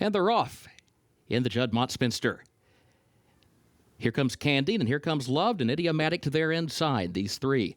And they're off in the Juddmonte Spinster. Here comes Candied, and here comes Loved and Idiomatic to their inside. These three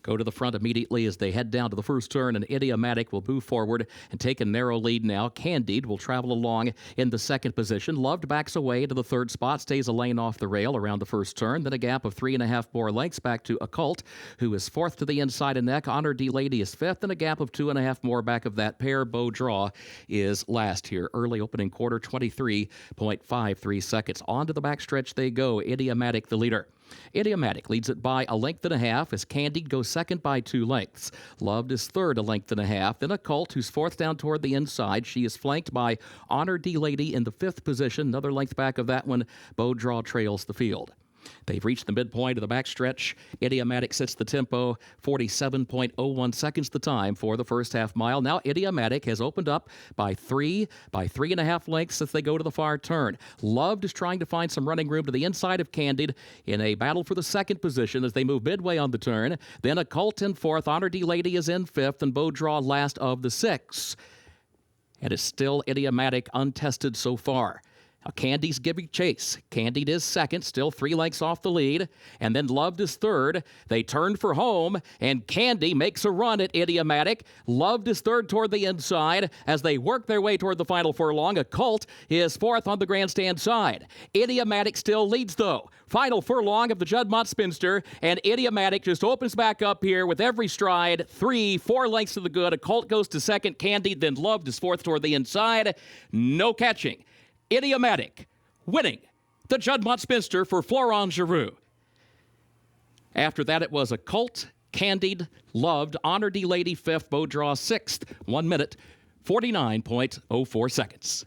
go to the front immediately as they head down to the first turn, and Idiomatic will move forward and take a narrow lead now. Candied will travel along in the second position. Loved backs away to the third spot, stays a lane off the rail around the first turn. Then a gap of 3.5 more lengths back to Occult, who is fourth to the inside and neck. Honor D Lady is fifth, and a gap of 2.5 more back of that pair. Beau Draw is last here. Early opening quarter, 23.53 seconds. On to the backstretch they go. Idiomatic the leader. Idiomatic leads it by 1.5 lengths as Candied goes second by 2 lengths. Loved is third, 1.5 lengths. Then Occult, who's fourth down toward the inside. She is flanked by Honor D Lady in the fifth position. Another length back of that one. Beau Draw trails the field. They've reached the midpoint of the backstretch. Idiomatic sets the tempo, 47.01 seconds the time for the first half mile. Now Idiomatic has opened up by 3.5 lengths as they go to the far turn. Loved is trying to find some running room to the inside of Candied in a battle for the second position as they move midway on the turn. Then Occult in fourth, Honor D Lady is in fifth, and Beau Draw last of the six. And it's still Idiomatic untested so far. Now, Candied's giving chase. Candied is second, still 3 lengths off the lead. And then Loved is third. They turn for home, and Candied makes a run at Idiomatic. Loved is third toward the inside. As they work their way toward the final furlong, Occult is fourth on the grandstand side. Idiomatic still leads, though. Final furlong of the Juddmonte Spinster, and Idiomatic just opens back up here with every stride. 4 lengths to the good. Occult goes to second. Candied, then Loved is fourth toward the inside. No catching. Idiomatic winning the Juddmonte Spinster for Florent Geroux. After that, it was Occult, Candied, Loved, Honor D Lady fifth, Beau Draw sixth, 1 minute, 49.04 seconds.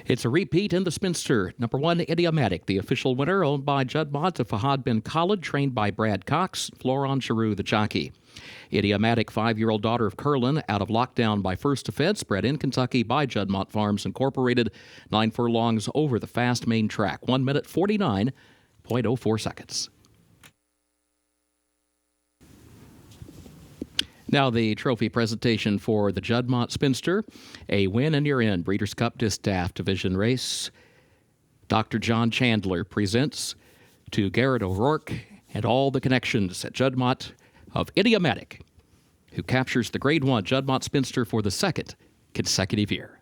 It's a repeat in the Spinster. Number 1, Idiomatic, the official winner, owned by Juddmonte Fahad bin Khalid, trained by Brad Cox, Florent Geroux, the jockey. Idiomatic, 5-year-old daughter of Curlin, out of lockdown by First Defense, bred in Kentucky by Juddmonte Farms Incorporated, 9 furlongs over the fast main track, 1 minute, 49.04 seconds. Now the trophy presentation for the Juddmonte Spinster. A win and you're in. Breeders' Cup Distaff Division race. Dr. John Chandler presents to Garrett O'Rourke and all the connections at Juddmonte of Idiomatic, who captures the Grade 1 Juddmonte Spinster for the second consecutive year.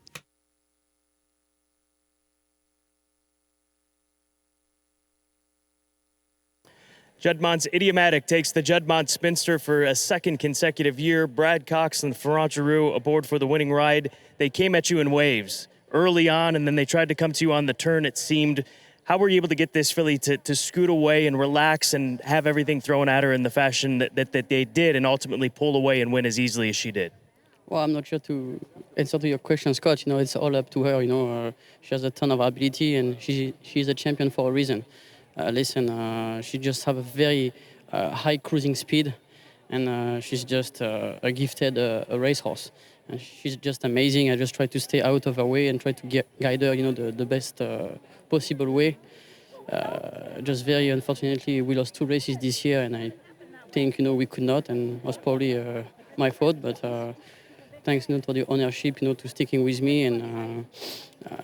Juddmonte's Idiomatic takes the Juddmonte Spinster for a second consecutive year. Brad Cox and Florent Geroux aboard for the winning ride. They came at you in waves early on, and then they tried to come to you on the turn, it seemed. How were you able to get this filly to scoot away and relax and have everything thrown at her in the fashion that they did and ultimately pull away and win as easily as she did? Well, I'm not sure to answer to your question, Scott. You know, it's all up to her. You know, she has a ton of ability, and she's a champion for a reason. She just have a very high cruising speed, and she's just a gifted racehorse. And she's just amazing. I just try to stay out of her way and try to guide her, you know, the best possible way. Just very unfortunately, we lost 2 races this year, and I think, you know, we could not, and it was probably my fault. But thanks, you know, to the ownership, you know, to sticking with me and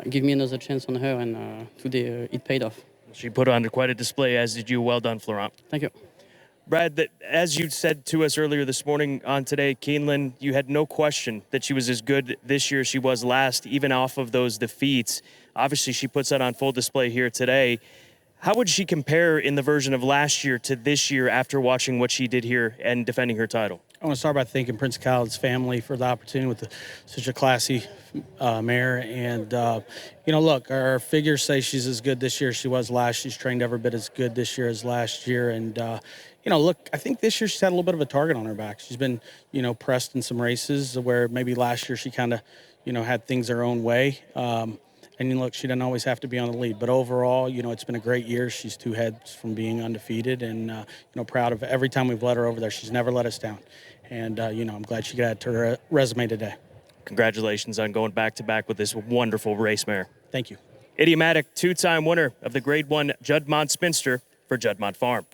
give me another chance on her, and today it paid off. She put on quite a display, as did you. Well done, Florent. Thank you. Brad, that, as you said to us earlier this morning on Today, Keeneland, you had no question that she was as good this year as she was last, even off of those defeats. Obviously, she puts that on full display here today. How would she compare in the version of last year to this year after watching what she did here and defending her title? I want to start by thanking Prince Khaled's family for the opportunity with such a classy mare. And, you know, look, our figures say she's as good this year as she was last. She's trained every bit as good this year as last year. And, you know, look, I think this year she's had a little bit of a target on her back. She's been, you know, pressed in some races where maybe last year she kind of, you know, had things her own way. And look, she doesn't always have to be on the lead. But overall, you know, it's been a great year. She's 2 heads from being undefeated, and, you know, proud of every time we've let her over there. She's never let us down. And, you know, I'm glad she got to her resume today. Congratulations on going back-to-back with this wonderful race mare. Thank you. Idiomatic, 2-time winner of the Grade 1 Juddmonte Spinster for Juddmonte Farm.